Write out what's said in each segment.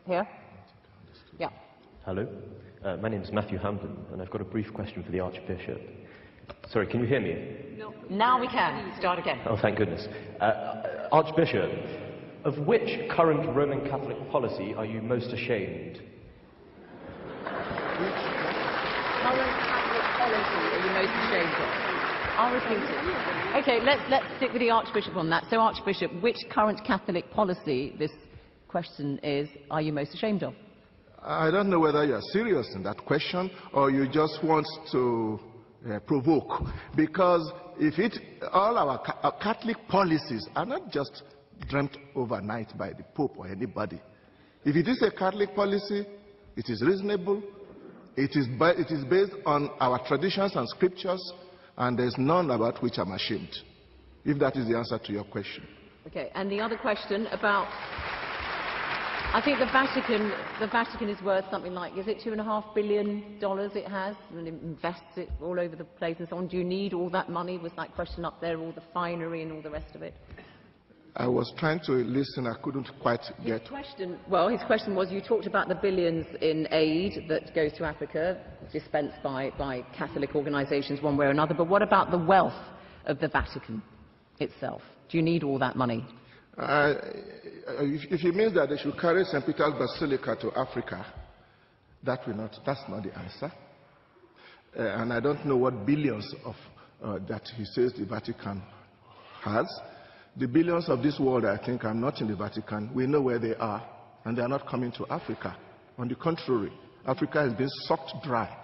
Here? Yeah. Hello. My name is Matthew Hampton, and I've got a brief question for the Archbishop. Sorry, can you hear me? No. Now we can. Start again. Oh, thank goodness. Archbishop, of which current Roman Catholic policy are you most ashamed? Which current Catholic policy are you most ashamed of? I'll repeat it. Okay, let's stick with the Archbishop on that. So, Archbishop, which current Catholic policy, this question is, are you most ashamed of? I don't know whether you're serious in that question or you just want to provoke. Because all our Catholic policies are not just dreamt overnight by the Pope or anybody. If it is a Catholic policy, it is reasonable, it is based on our traditions and scriptures, and there's none about which I'm ashamed, if that is the answer to your question. Okay, and the other question about, I think the Vatican is worth something like, is it $2.5 billion it has, and it invests it all over the place and so on. Do you need all that money? Was that question up there, all the finery and all the rest of it? I was trying to listen, I couldn't quite get... His question was, you talked about the billions in aid that goes to Africa, dispensed by Catholic organisations one way or another, but what about the wealth of the Vatican itself? Do you need all that money? If it means that they should carry St. Peter's Basilica to Africa, that's not the answer. And I don't know what billions of that he says the Vatican has. The billions of this world, I think, are not in the Vatican. We know where they are, and they are not coming to Africa. On the contrary, Africa has been sucked dry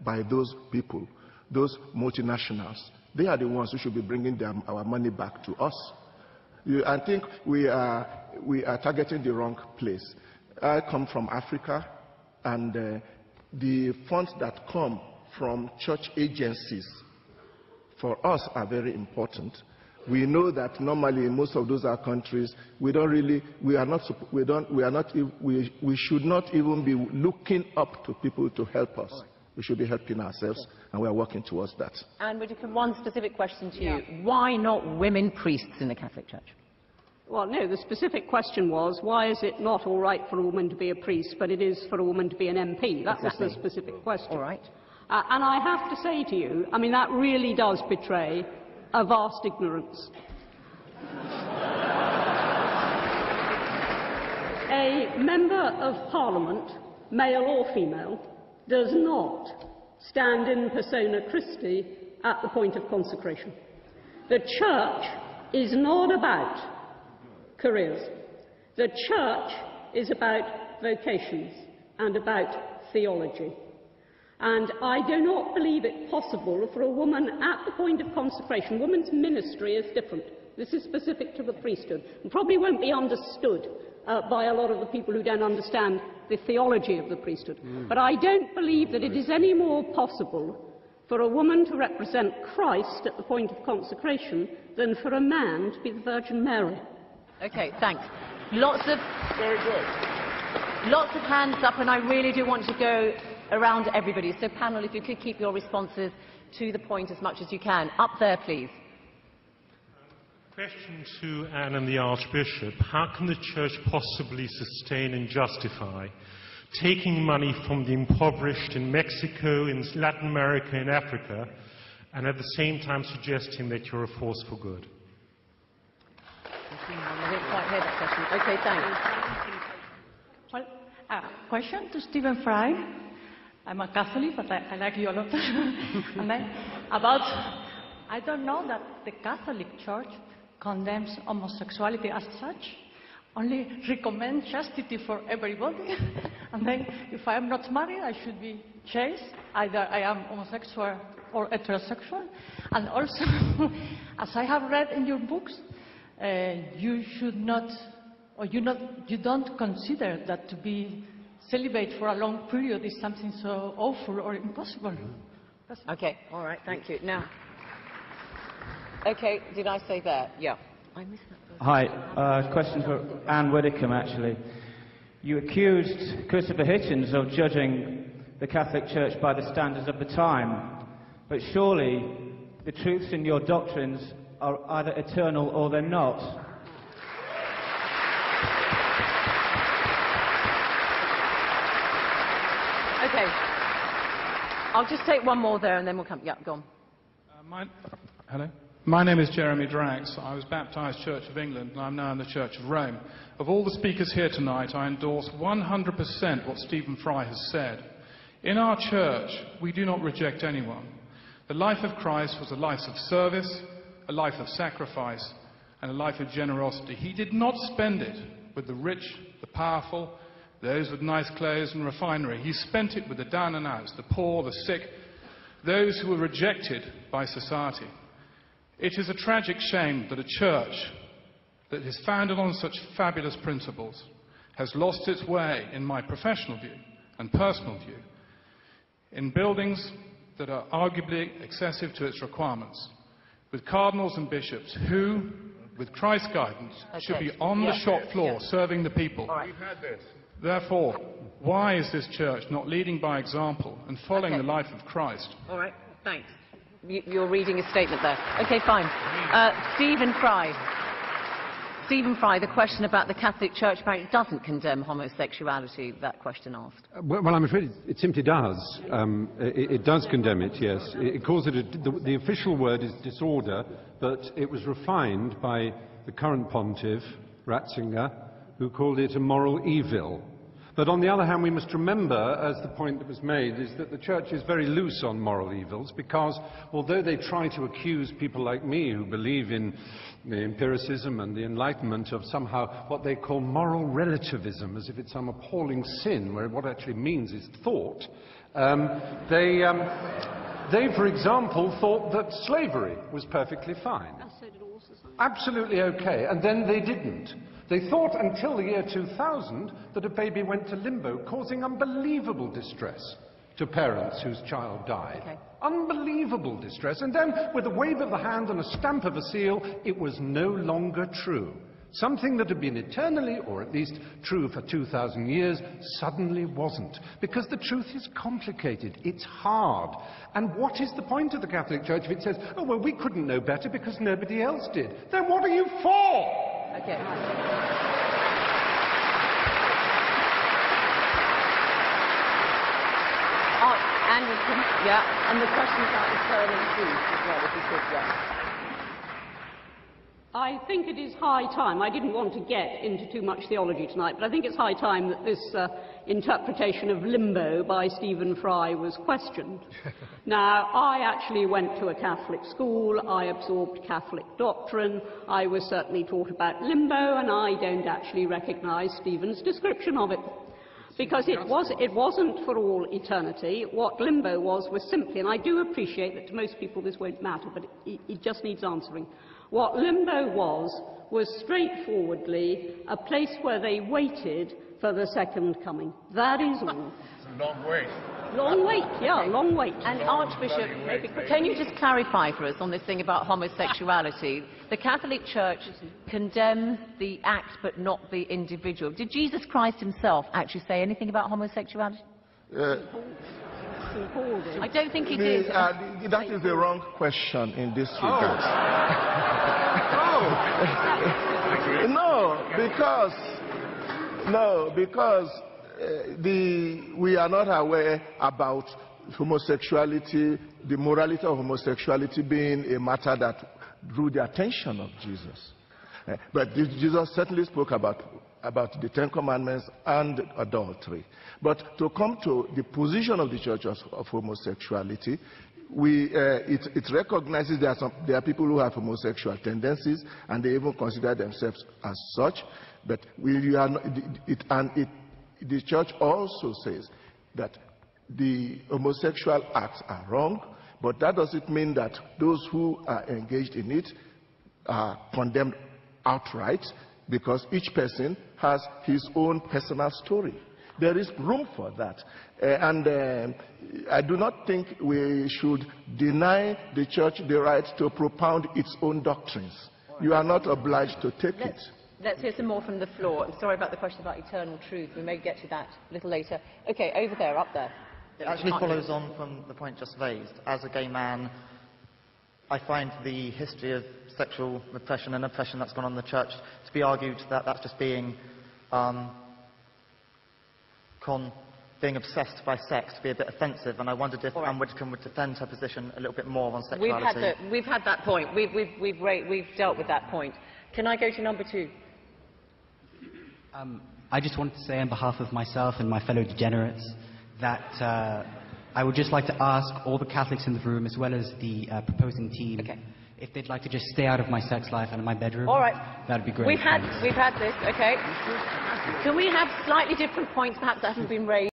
by those people, those multinationals. They are the ones who should be bringing our money back to us. I think we are targeting the wrong place. I come from Africa, and the funds that come from church agencies for us are very important. We know that normally in most of those countries, we should not even be looking up to people to help us. We should be helping ourselves, and we are working towards that. And Whittaker, one specific question to you. Why not women priests in the Catholic Church? Well, no, the specific question was, why is it not all right for a woman to be a priest, but it is for a woman to be an MP? That was the specific question. All right. And I have to say to you, I mean, that really does betray a vast ignorance. A member of Parliament, male or female, does not stand in persona Christi at the point of consecration. The Church is not about careers. The Church is about vocations and about theology. And I do not believe it possible for a woman at the point of consecration. Women's ministry is different. This is specific to the priesthood, and probably won't be understood by a lot of the people who don't understand the theology of the priesthood. But I don't believe that it is any more possible for a woman to represent Christ at the point of consecration than for a man to be the Virgin Mary. Okay, thanks. Lots of hands up, and I really do want to go around everybody. So, panel, if you could keep your responses to the point as much as you can. Up there, please. Question to Anne and the Archbishop. How can the Church possibly sustain and justify taking money from the impoverished in Mexico, in Latin America, in Africa, and at the same time suggesting that you're a force for good? I didn't quite hear that question. Okay, thanks. Well, question to Stephen Fry. I'm a Catholic, but I like you a lot. And then, I don't know that the Catholic Church condemns homosexuality as such, only recommends chastity for everybody. And then, if I am not married, I should be chaste. Either I am homosexual or heterosexual. And also, as I have read in your books, you should not, or you don't consider that to be celibate for a long period is something so awful or impossible. Okay, all right, thank you. Now, okay, did I say that? Yeah. I missed that first. Hi, question for Anne Widdicombe, actually. You accused Christopher Hitchens of judging the Catholic Church by the standards of the time, but surely the truths in your doctrines are either eternal or they're not. Okay. I'll just take one more there and then we'll come... Yeah, go on. Hello? My name is Jeremy Drax. I was baptised Church of England and I'm now in the Church of Rome. Of all the speakers here tonight, I endorse 100% what Stephen Fry has said. In our church, we do not reject anyone. The life of Christ was a life of service, a life of sacrifice, and a life of generosity. He did not spend it with the rich, the powerful, those with nice clothes and refinery. He spent it with the down and outs, the poor, the sick, those who were rejected by society. It is a tragic shame that a church that is founded on such fabulous principles has lost its way, in my professional view and personal view, in buildings that are arguably excessive to its requirements, with cardinals and bishops who, with Christ's guidance, should be on the shop floor serving the people. We've had this. Therefore, why is this church not leading by example and following the life of Christ? All right, thanks. You're reading a statement there. Okay, fine. Stephen Fry. Stephen Fry, the question about the Catholic Church apparently doesn't condemn homosexuality, that question asked. Well, I'm afraid it simply does. It does condemn it, yes. It calls it the official word is disorder, but it was refined by the current pontiff, Ratzinger, who called it a moral evil. But on the other hand, we must remember, as the point that was made, is that the Church is very loose on moral evils, because although they try to accuse people like me who believe in the empiricism and the Enlightenment of somehow what they call moral relativism, as if it's some appalling sin, where what it actually means is thought, they, for example, thought that slavery was perfectly fine. Absolutely okay, and then they didn't. They thought until the year 2000 that a baby went to limbo, causing unbelievable distress to parents whose child died. Okay. Unbelievable distress. And then, with a wave of the hand and a stamp of a seal, it was no longer true. Something that had been eternally, or at least true for 2,000 years, suddenly wasn't. Because the truth is complicated. It's hard. And what is the point of the Catholic Church if it says, oh, well, we couldn't know better because nobody else did? Then what are you for? Okay. Anderson, yeah, and the question about eternal truth as well, if you could, yeah. I think it is high time. I didn't want to get into too much theology tonight, but I think it's high time that this interpretation of limbo by Stephen Fry was questioned. Now, I actually went to a Catholic school. I absorbed Catholic doctrine. I was certainly taught about limbo, and I don't actually recognise Stephen's description of it. Because it wasn't for all eternity. What limbo was simply, and I do appreciate that to most people this won't matter, but it just needs answering. What limbo was straightforwardly a place where they waited for the second coming. That is all. It's a long wait. Long wait, yeah, long wait. And Archbishop, can you just clarify for us on this thing about homosexuality? The Catholic Church condemns the act but not the individual. Did Jesus Christ himself actually say anything about homosexuality? I don't think he did. That is the wrong question in this regard. Because we are not aware about homosexuality, the morality of homosexuality being a matter that drew the attention of Jesus. But Jesus certainly spoke about the Ten Commandments and adultery. But to come to the position of the Church of homosexuality, it recognizes there are people who have homosexual tendencies, and they even consider themselves as such. But the Church also says that the homosexual acts are wrong, but that doesn't mean that those who are engaged in it are condemned outright, because each person has his own personal story. There is room for that. I do not think we should deny the Church the right to propound its own doctrines. You are not obliged to take it. Let's hear some more from the floor. I'm sorry about the question about eternal truth. We may get to that a little later. Okay, over there, up there. It actually follows on from the point just raised. As a gay man, I find the history of sexual repression and oppression that's gone on in the Church to be argued that that's just being being obsessed by sex to be a bit offensive, and I wondered if Anne Widdecombe would defend her position a little bit more on sexuality. We've had that point. We've dealt with that point. Can I go to number 2? I just wanted to say on behalf of myself and my fellow degenerates that I would just like to ask all the Catholics in the room, as well as the proposing team, if they'd like to just stay out of my sex life and in my bedroom. All right. That'd be great. We've had this, okay. Can we have slightly different points perhaps that haven't been raised?